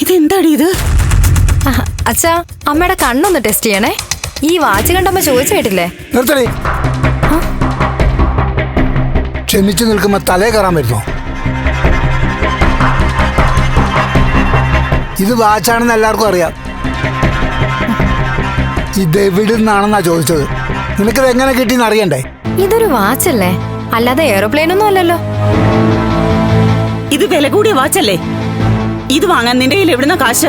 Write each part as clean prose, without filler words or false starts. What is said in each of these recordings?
ഇതെന്താടി ഇത്? അച്ഛാ, അമ്മയുടെ കണ്ണൊന്ന് ടെസ്റ്റ് ചെയ്യണേ. ഈ വാച്ച് കണ്ടമ്മ ചോദിച്ചു കേട്ടില്ലേ? നിർത്തണേ. ക്ഷമിച്ചു നിൽക്കുമ്പോ തലേ കയറാൻ പറ്റുമോ? ഇത് വാച്ചാണെന്ന് എല്ലാവർക്കും അറിയാം. ഇത് എവിടെ നിന്നാണെന്നാ ചോദിച്ചത്. നിനക്കിത് എങ്ങനെ കിട്ടിയെന്ന് അറിയണ്ടേ? ഇതൊരു വാച്ചല്ലേ, അല്ലാതെ എയറോപ്ലെയിൻ ഒന്നും അല്ലല്ലോ. ഇത് വില കൂടിയ വാച്ചല്ലേ? ഇത് വാങ്ങാൻ നിന്റെ കയ്യിൽ എവിടുന്ന കാശ്?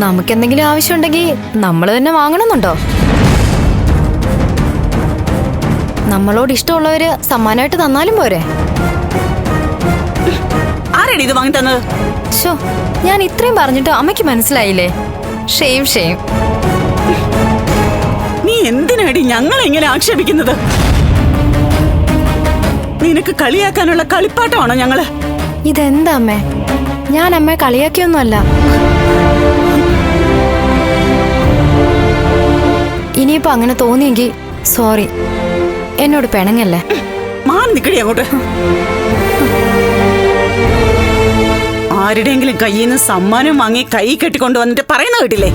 നമുക്കെന്തെങ്കിലും ആവശ്യമുണ്ടെങ്കിൽ നമ്മൾ തന്നെ വാങ്ങണമെന്നുണ്ടോ? നമ്മളോട് ഇഷ്ടമുള്ളവര് സമ്മാനമായിട്ട് തന്നാലും പോരെ? ആരാടി ഇത് വാങ്ങി തന്നത്? ശോ, ഞാൻ ഇത്രയും പറഞ്ഞിട്ട് അമ്മയ്ക്ക് മനസ്സിലായില്ലേ? Shame shame. നീ എന്തിനാടി ഞങ്ങളെ ഇങ്ങനെ ആക്ഷേപിക്കുന്നത്? നിനക്ക് കളിയാക്കാനുള്ള കളിപ്പാട്ടമാണോ ഞങ്ങള്? ഇതെന്താ അമ്മേ? ഞാൻ അമ്മയെ കളിയാക്കിയൊന്നുമല്ല. ഇനിയിപ്പോ അങ്ങനെ തോന്നിയെങ്കിൽ സോറി, എന്നോട് പിണങ്ങല്ലേ. മാറി നിക്കടി അങ്ങോട്ട്. ആരുടെയെങ്കിലും കയ്യിൽ നിന്ന് സമ്മാനം വാങ്ങി കൈ കെട്ടിക്കൊണ്ടു വന്നിട്ട് പറയുന്ന കേട്ടില്ലേ?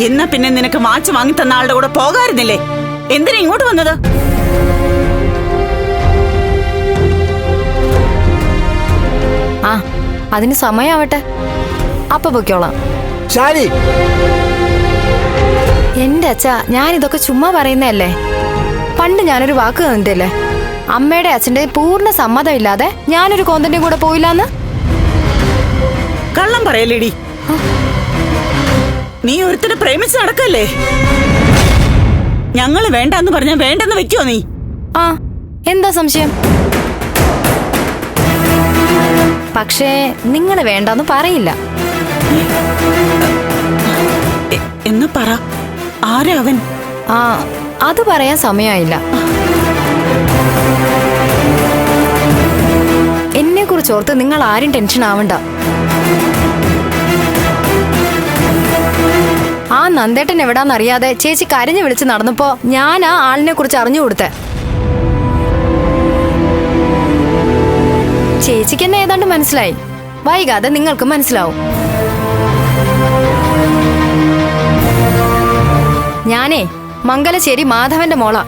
എന്നാ പിന്നെ നിനക്ക് വാച്ച് വാങ്ങി തന്ന ആളുടെ കൂടെ പോകാറുന്നില്ലേ? എന്തിനാ ഇങ്ങോട്ട് വന്നത്? ആ, അതിന് സമയാവട്ടെ, അപ്പൊ പൊയ്ക്കോളാം. എന്റെ അച്ഛാ, ഞാനിതൊക്കെ ചുമ്മാ പറയുന്നതല്ലേ. പണ്ട് ഞാനൊരു വാക്ക് തന്നിട്ടല്ലേ, അമ്മയുടെ അച്ഛന്റെ പൂർണ്ണ സമ്മതമില്ലാതെ ഞാനൊരു കോന്തന്റെ കൂടെ പോയില്ലാന്ന്. കള്ളം പറയല്ലേടി. നീ ഒരുത്തനെ പ്രേമിച്ച് നടക്കല്ലേ? ഞങ്ങള് വേണ്ടെന്ന് പറഞ്ഞാ വേണ്ടെന്ന് വെക്കോ നീ? ആ, എന്താ സംശയം? പക്ഷേ നിങ്ങള് വേണ്ടെന്ന് പറയില്ല. എന്ന് പറ, ആരാ അവൻ? ആ, അത് പറയാൻ സമയമായില്ല. എന്നെ കുറിച്ച് ഓർത്ത് നിങ്ങൾ ആരും ടെൻഷൻ ആവണ്ട. ആ നന്ദേട്ടൻ എവിടാന്നറിയാതെ ചേച്ചി കരഞ്ഞു വിളിച്ച് നടന്നപ്പോ ഞാൻ ആ ആളിനെ കുറിച്ച് അറിഞ്ഞു കൊടുത്തേ. ചേച്ചിക്ക് എന്നെ ഏതാണ്ട് മനസ്സിലായി. വൈകാതെ നിങ്ങൾക്ക് മനസ്സിലാവും. ഞാനേ മംഗലശ്ശേരി മാധവന്റെ മോളാ.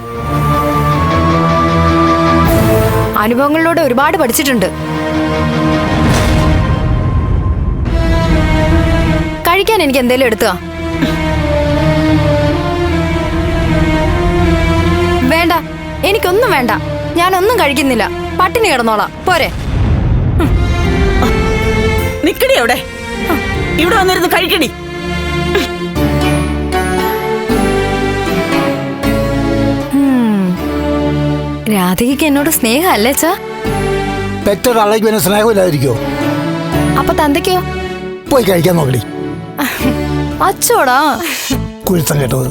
അനുഭവങ്ങളിലൂടെ ഒരുപാട് പഠിച്ചിട്ടുണ്ട്. കഴിക്കാൻ എനിക്ക് എന്തേലും എടുത്തുക. വേണ്ട, എനിക്കൊന്നും വേണ്ട. ഞാനൊന്നും കഴിക്കുന്നില്ല. പട്ടിണി കിടന്നോളാം, പോരെ? നിക്കടി അവിടെ. ഇവിടെ വന്നിരുന്ന് കഴിക്കടി. രാധികയ്ക്ക് എന്നോട് സ്നേഹമല്ലേ അച്ഛാ? പെറ്റൊരാളേക്ക് പിന്നെ സ്നേഹമില്ലാതിരിക്കോ? അപ്പൊ തന്തയ്ക്കോ? പോയി കഴിക്കാൻ നോക്കടി. അച്ചോടാ കുരുത്തം കേട്ടത്.